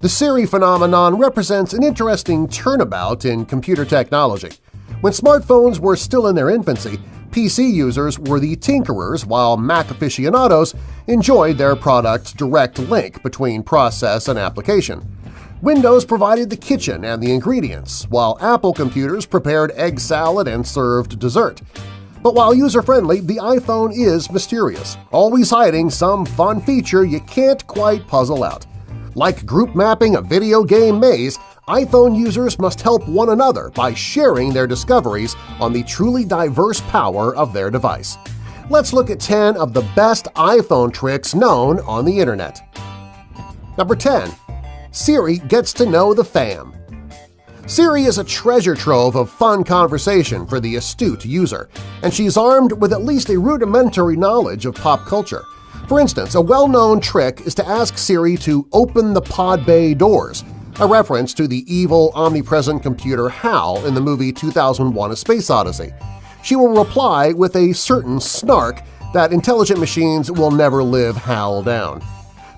The Siri phenomenon represents an interesting turnabout in computer technology. When smartphones were still in their infancy, PC users were the tinkerers while Mac aficionados enjoyed their product's direct link between process and application. Windows provided the kitchen and the ingredients, while Apple computers prepared egg salad and served dessert. But while user-friendly, the iPhone is mysterious, always hiding some fun feature you can't quite puzzle out. Like group mapping a video game maze, iPhone users must help one another by sharing their discoveries on the truly diverse power of their device. Let's look at 10 of the best iPhone tricks known on the Internet. Number 10. Siri gets to know the fam. Siri is a treasure trove of fun conversation for the astute user, and she's armed with at least a rudimentary knowledge of pop culture. For instance, a well-known trick is to ask Siri to open the pod bay doors, a reference to the evil, omnipresent computer HAL in the movie 2001: A Space Odyssey. She will reply with a certain snark that intelligent machines will never live HAL down.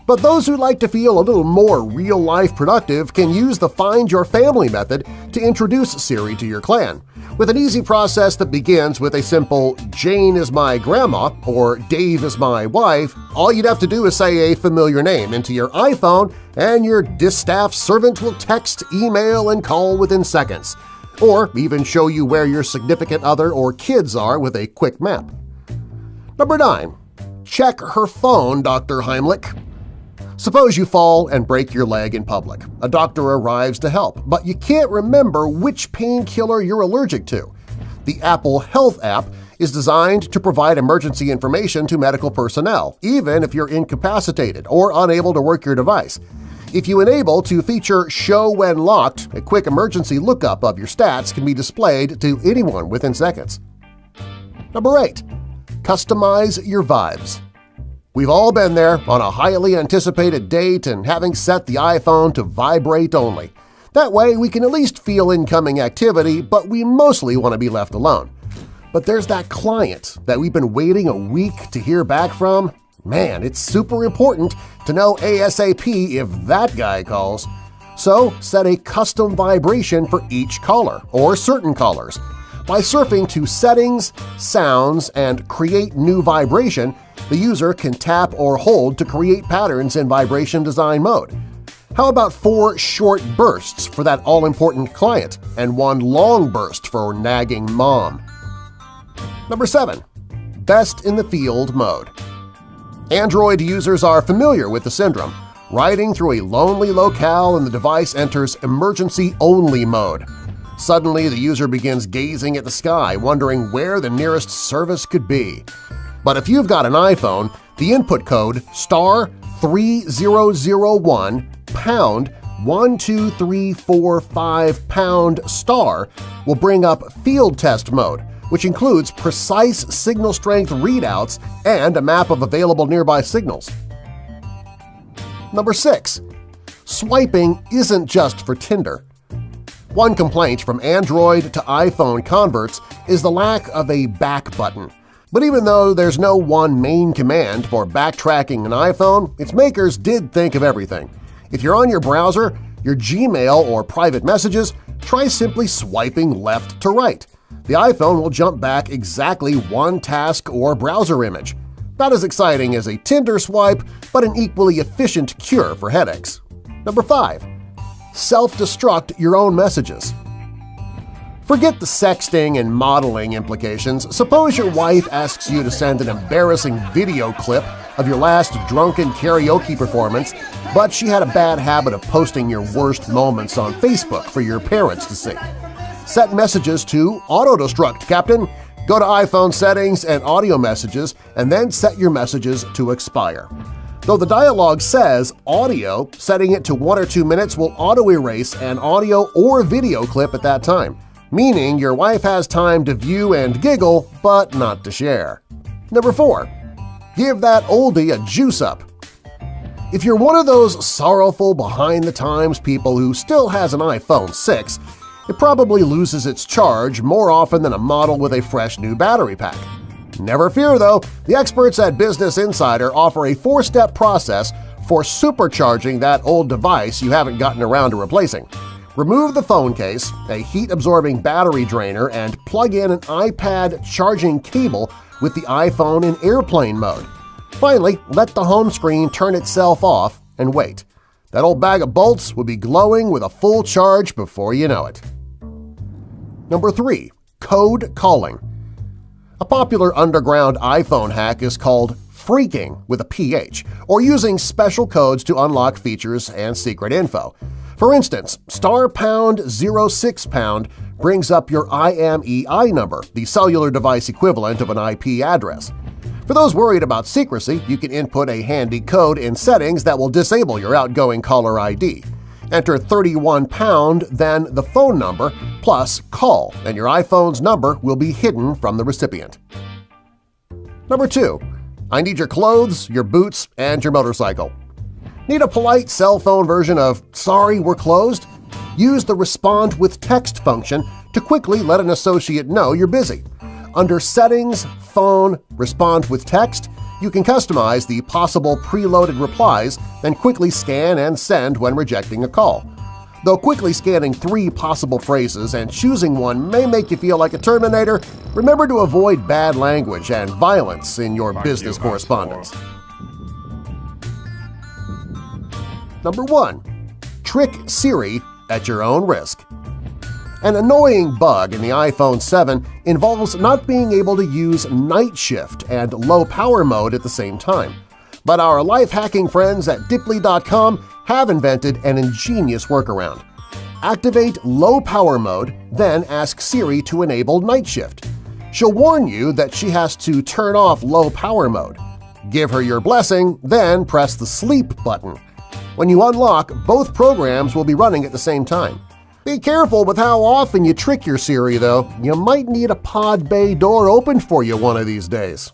But those who like to feel a little more real-life productive can use the Find Your Family method to introduce Siri to your clan. With an easy process that begins with a simple "Jane is my grandma" or "Dave is my wife," all you'd have to do is say a familiar name into your iPhone and your distaff servant will text, email, and call within seconds, or even show you where your significant other or kids are with a quick map. Number 9. Check her phone, Dr. Heimlich. Suppose you fall and break your leg in public. A doctor arrives to help, but you can't remember which painkiller you're allergic to. The Apple Health app is designed to provide emergency information to medical personnel, even if you're incapacitated or unable to work your device. If you enable to feature Show When Locked, a quick emergency lookup of your stats can be displayed to anyone within seconds. Number 8. Customize your vibes. We've all been there on a highly anticipated date and having set the iPhone to vibrate only. That way we can at least feel incoming activity, but we mostly want to be left alone. But there's that client that we've been waiting a week to hear back from. Man, it's super important to know ASAP if that guy calls. So set a custom vibration for each caller or certain callers. By surfing to Settings, Sounds, and Create New Vibration, the user can tap or hold to create patterns in vibration design mode. How about 4 short bursts for that all-important client and 1 long burst for nagging mom? Number 7. Best in the Field mode. Android users are familiar with the syndrome. Riding through a lonely locale and the device enters emergency-only mode. Suddenly, the user begins gazing at the sky, wondering where the nearest service could be. But if you've got an iPhone, the input code *3001 #12345 # will bring up Field Test mode, which includes precise signal strength readouts and a map of available nearby signals. Number 6. Swiping isn't just for Tinder. One complaint from Android to iPhone converts is the lack of a back button. But even though there's no one main command for backtracking an iPhone, its makers did think of everything. If you're on your browser, your Gmail, or private messages, try simply swiping left to right. The iPhone will jump back exactly 1 task or browser image. Not as exciting as a Tinder swipe, but an equally efficient cure for headaches. Number 5. Self-destruct your own messages. Forget the sexting and modeling implications. Suppose your wife asks you to send an embarrassing video clip of your last drunken karaoke performance, but she had a bad habit of posting your worst moments on Facebook for your parents to see. Set messages to auto-destruct, Captain. Go to iPhone Settings and Audio Messages and then set your messages to expire. Though the dialog says audio, setting it to 1 or 2 minutes will auto-erase an audio or video clip at that time, meaning your wife has time to view and giggle, but not to share. Number 4. Give that oldie a juice-up. If you're one of those sorrowful behind-the-times people who still has an iPhone 6, it probably loses its charge more often than a model with a fresh new battery pack. Never fear, though, the experts at Business Insider offer a 4-step process for supercharging that old device you haven't gotten around to replacing. Remove the phone case, a heat-absorbing battery drainer, and plug in an iPad charging cable with the iPhone in airplane mode. Finally, let the home screen turn itself off and wait. That old bag of bolts will be glowing with a full charge before you know it. Number 3. Code calling. A popular underground iPhone hack is called phreaking with a PH, or using special codes to unlock features and secret info. For instance, *#06# brings up your IMEI number, the cellular device equivalent of an IP address. For those worried about secrecy, you can input a handy code in settings that will disable your outgoing caller ID. Enter 31#, then the phone number, plus call, and your iPhone's number will be hidden from the recipient. Number 2. I need your clothes, your boots, and your motorcycle. Need a polite cell phone version of "Sorry, we're closed"? Use the Respond with Text function to quickly let an associate know you're busy. Under Settings, Phone, Respond with Text, you can customize the possible preloaded replies and quickly scan and send when rejecting a call. Though quickly scanning 3 possible phrases and choosing one may make you feel like a Terminator, remember to avoid bad language and violence in your business correspondence. Number 1. Trick Siri at your own risk. An annoying bug in the iPhone 7 involves not being able to use night shift and low power mode at the same time. But our life-hacking friends at Dipley.com have invented an ingenious workaround. Activate low power mode, then ask Siri to enable night shift. She'll warn you that she has to turn off low power mode. Give her your blessing, then press the sleep button. When you unlock, both programs will be running at the same time. Be careful with how often you trick your Siri, though. You might need a pod bay door opened for you one of these days.